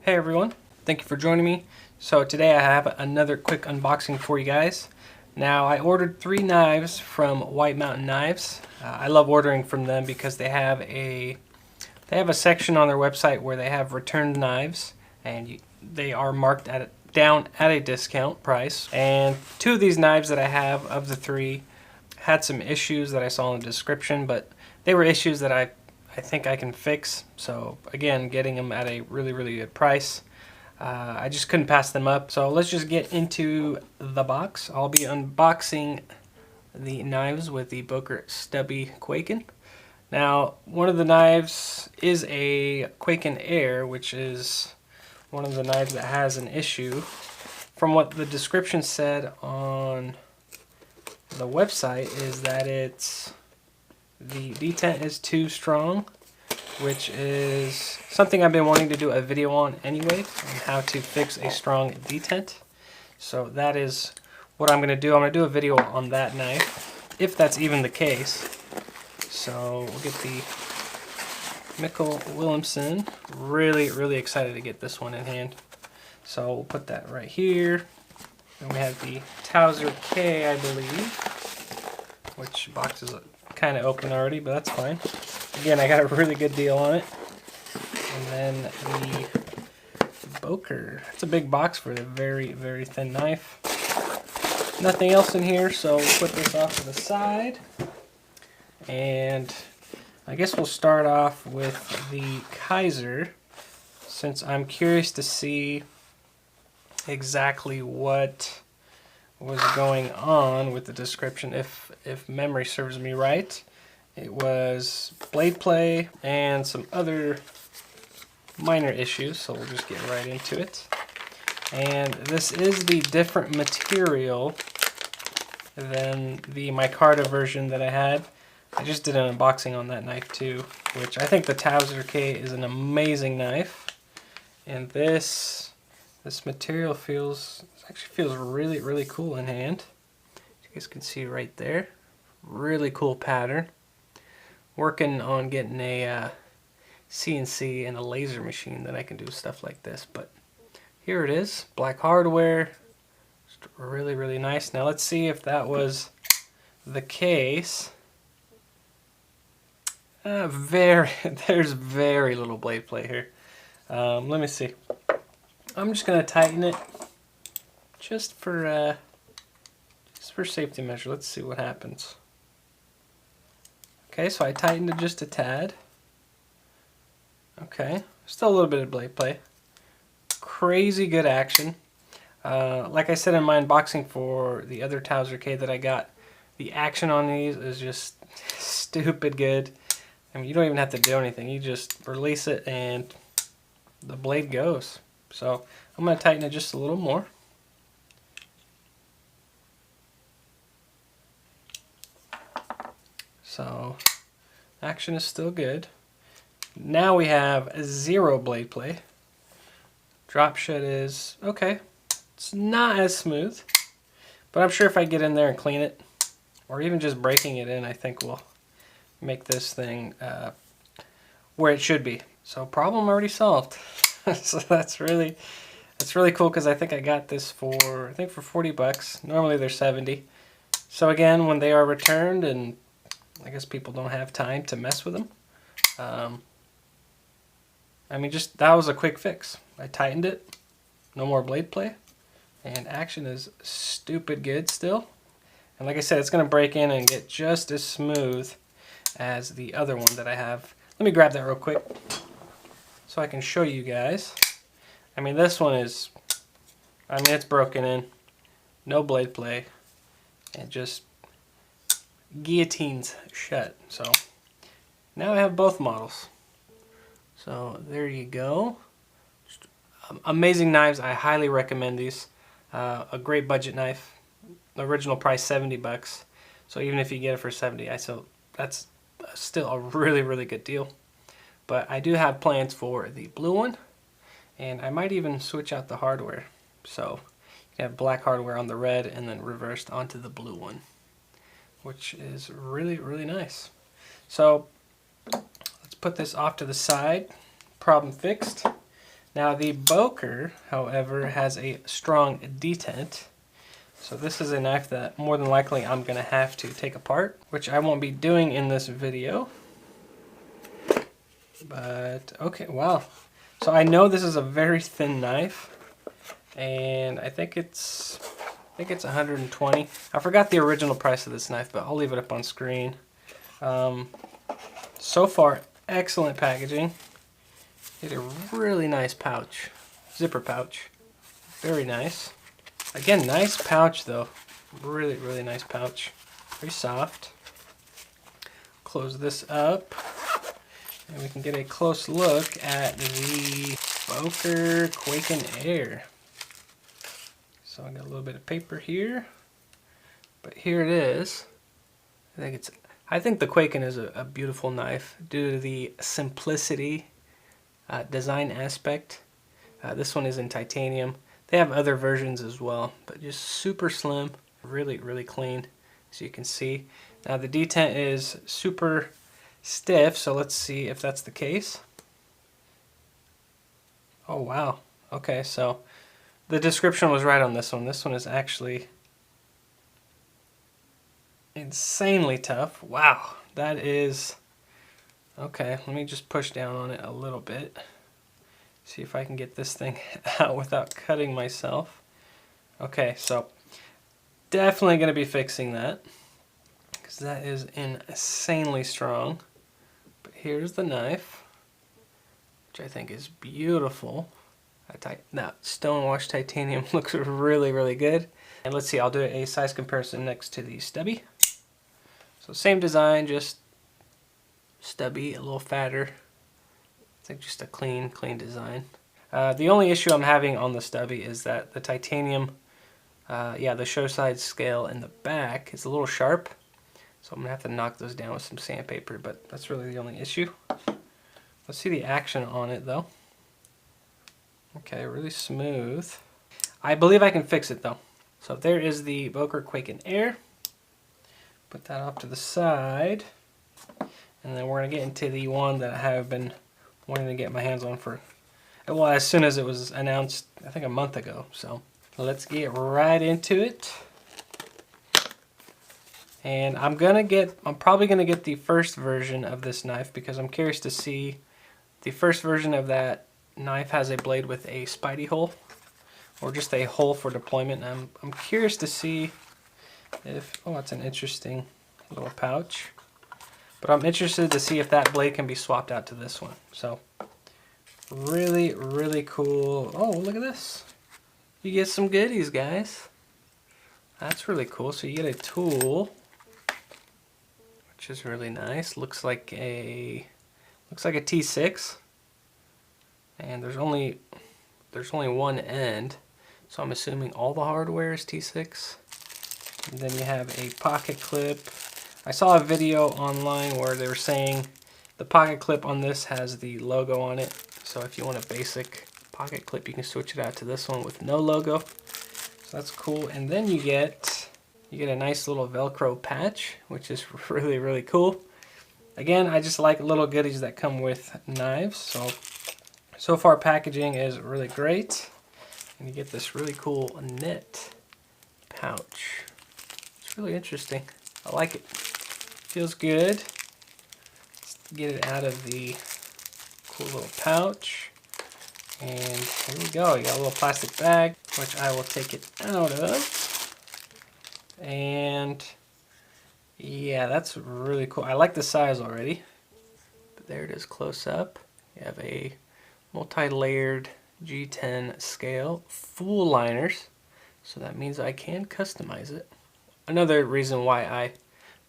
Hey everyone, thank you for joining me. So today I have another quick unboxing for you guys. Now I ordered 3 knives from White Mountain Knives. I love ordering from them because they have a section on their website where they have returned knives, and they are marked down at a discount price. And 2 of these knives that I have of the 3 had some issues that I saw in the description, but they were issues that I think I can fix. So again, getting them at a really good price. I just couldn't pass them up. So let's just get into the box. I'll be unboxing the knives with the Boker Stubby Quaken. Now, one of the knives is a Quaken Air, which is one of the knives that has an issue. From what the description said on the website is that the detent is too strong, which is something I've been wanting to do a video on anyway, on how to fix a strong detent. So that is what I'm going to do. I'm going to do a video on that knife, if that's even the case. So we'll get the willumsen. Really excited to get this one in hand. So we'll put that right here. And we have the Towser K, I believe, which box is kind of open already, but that's fine. Again, I got a really good deal on it. And then the boker. It's a big box for a very thin knife. Nothing else in here, so we'll put this off to the side. And I guess we'll start off with the Kizer, since I'm curious to see exactly what was going on with the description. If memory serves me right, it was blade play and some other minor issues, so we'll just get right into it. And this is the different material than the micarta version that I had. I just did an unboxing on that knife too, which I think the Towser K is an amazing knife. And this material actually feels really cool in hand. You guys can see right there. Really cool pattern. Working on getting a CNC and a laser machine that I can do stuff like this, but here it is. Black hardware. Just really nice. Now let's see if that was the case. There's very little blade play here. Let me see. I'm just gonna tighten it just for safety measure. Let's see what happens. Okay, so I tightened it just a tad. Okay, still a little bit of blade play. Crazy good action. Like I said in my unboxing for the other Towser K that I got, the action on these is just stupid good. I mean, you don't even have to do anything. You just release it and the blade goes. So I'm going to tighten it just a little more. So action is still good. Now we have 0 blade play. Drop shed is okay. It's not as smooth, but I'm sure if I get in there and clean it, or even just breaking it in, I think will make this thing where it should be. So problem already solved. So that's really cool, because I think I got this for 40 bucks. Normally they're 70. So again, when they are returned, and I guess people don't have time to mess with them, I mean, just that was a quick fix. I tightened it, no more blade play, and action is stupid good still. And like I said, it's going to break in and get just as smooth as the other one that I have. Let me grab that real quick so I can show you guys. I mean, this one is, it's broken in, no blade play, and just guillotines shut. So now I have both models. So there you go. Just amazing knives. I highly recommend these. A great budget knife. The original price 70 bucks. So even if you get it for 70, that's still a really good deal. But I do have plans for the blue one, and I might even switch out the hardware. So you have black hardware on the red and then reversed onto the blue one, which is really nice. So let's put this off to the side. Problem fixed. Now the boker, however, has a strong detent. So this is a knife that more than likely I'm going to have to take apart, which I won't be doing in this video. But okay, wow. So I know this is a very thin knife, and I think it's 120. I forgot the original price of this knife, but I'll leave it up on screen. So far, excellent packaging. It's a really nice pouch, zipper pouch. Very nice. Again, nice pouch though. Really, really nice pouch. Very soft. Close this up, and we can get a close look at the Boker Quaken Air. So I got a little bit of paper here, but here it is. I think the Quaken is a beautiful knife due to the simplicity, design aspect. This one is in titanium. They have other versions as well, but just super slim, really, really clean, as you can see. Now the detent is super stiff, so let's see if that's the case. Oh wow, okay, so the description was right on this one. This one is actually insanely tough. Wow, that is... Okay, let me just push down on it a little bit. See if I can get this thing out without cutting myself. Okay, so definitely going to be fixing that, because that is insanely strong. But here's the knife, which I think is beautiful. That stone-washed titanium looks really, really good. And let's see, I'll do a size comparison next to the stubby. So same design, just stubby, a little fatter. I think just a clean design. The only issue I'm having on the stubby is that the titanium, the show side scale in the back is a little sharp. So I'm going to have to knock those down with some sandpaper, but that's really the only issue. Let's see the action on it though. Okay, really smooth. I believe I can fix it though. So there is the Boker Quaken Air. Put that off to the side. And then we're going to get into the one that I have been wanting to get my hands on for, well, as soon as it was announced, I think a month ago. So let's get right into it. And I'm probably gonna get the first version of this knife because I'm curious to see. The first version of that knife has a blade with a spidey hole, or just a hole for deployment. And I'm curious to see if, oh, it's an interesting little pouch. But I'm interested to see if that blade can be swapped out to this one. So really, really cool. Oh, look at this. You get some goodies, guys. That's really cool. So you get a tool, which is really nice. Looks like a T6. And there's only one end. So I'm assuming all the hardware is T6. And then you have a pocket clip. I saw a video online where they were saying the pocket clip on this has the logo on it. So if you want a basic pocket clip, you can switch it out to this one with no logo. So that's cool. And then you get a nice little Velcro patch, which is really, really cool. Again, I just like little goodies that come with knives. So far packaging is really great. And you get this really cool knit pouch. It's really interesting. I like it. Feels good. Let's get it out of the cool little pouch. And here we go. You got a little plastic bag, which I will take it out of. And yeah, that's really cool. I like the size already. But there it is close up. You have a multi-layered G10 scale, full liners. So that means I can customize it. Another reason why I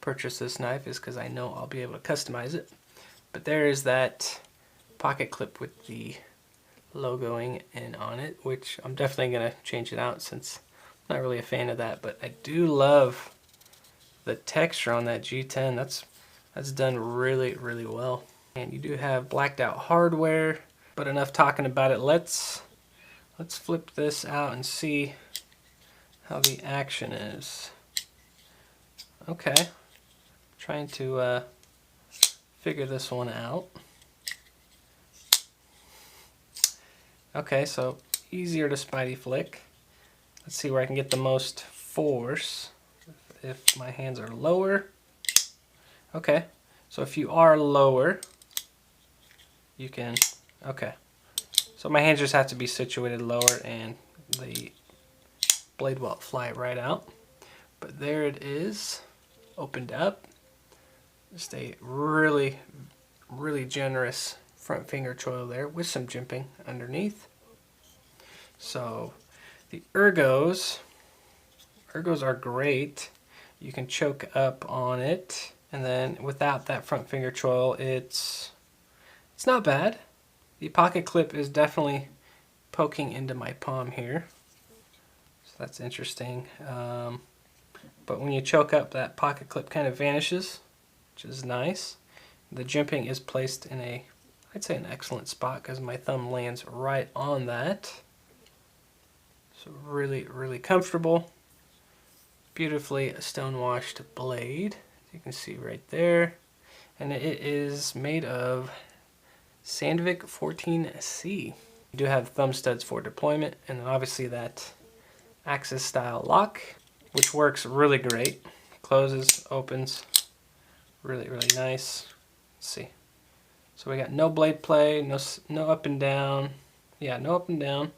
purchased this knife is because I know I'll be able to customize it. But there is that pocket clip with the logoing in on it, which I'm definitely going to change it out since I'm not really a fan of that. But I do love the texture on that G10. That's done really, really well. And you do have blacked out hardware. But enough talking about it. Let's flip this out and see how the action is. Okay. Trying to figure this one out. Okay, so easier to spidey flick. Let's see where I can get the most force if my hands are lower. Okay, so if you are lower, you can, okay. So my hands just have to be situated lower and the blade will fly right out. But there it is, opened up. Just a really, really generous front finger choil there with some jimping underneath. So the ergos are great. You can choke up on it, and then without that front finger choil, it's not bad. The pocket clip is definitely poking into my palm here, so that's interesting. But when you choke up, that pocket clip kind of vanishes, which is nice. The jimping is placed in a, I'd say, an excellent spot because my thumb lands right on that. So really, really comfortable. Beautifully stone-washed blade, as you can see right there. And it is made of Sandvik 14C. You do have thumb studs for deployment, and then obviously that Axis style lock, which works really great. Closes, opens, really, really nice. Let's see. So we got no blade play, no up and down. Yeah, no up and down.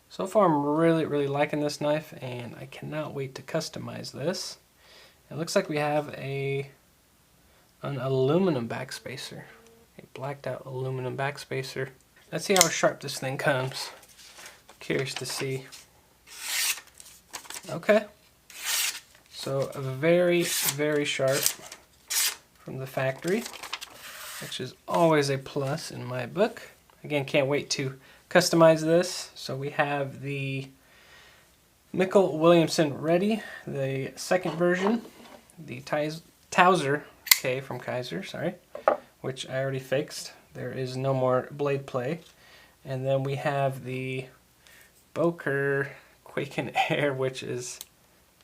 So far I'm really, really liking this knife, and I cannot wait to customize this. It looks like we have an aluminum backspacer. A blacked out aluminum backspacer. Let's see how sharp this thing comes. Curious to see. Okay. So very, very sharp from the factory, which is always a plus in my book. Again, can't wait to customize this. So we have the Willumsen ready, the second version, the Towser K from Kizer, sorry, which I already fixed. There is no more blade play. And then we have the Boker Quake in Air, which is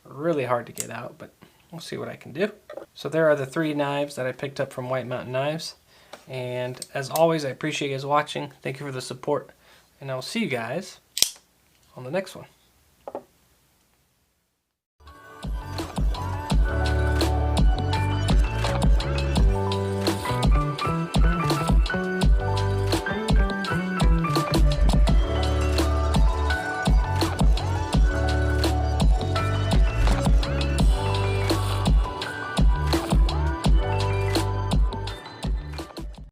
really hard to get out, but we'll see what I can do. So there are the 3 knives that I picked up from White Mountain Knives. And as always, I appreciate you guys watching. Thank you for the support. And I'll see you guys on the next one.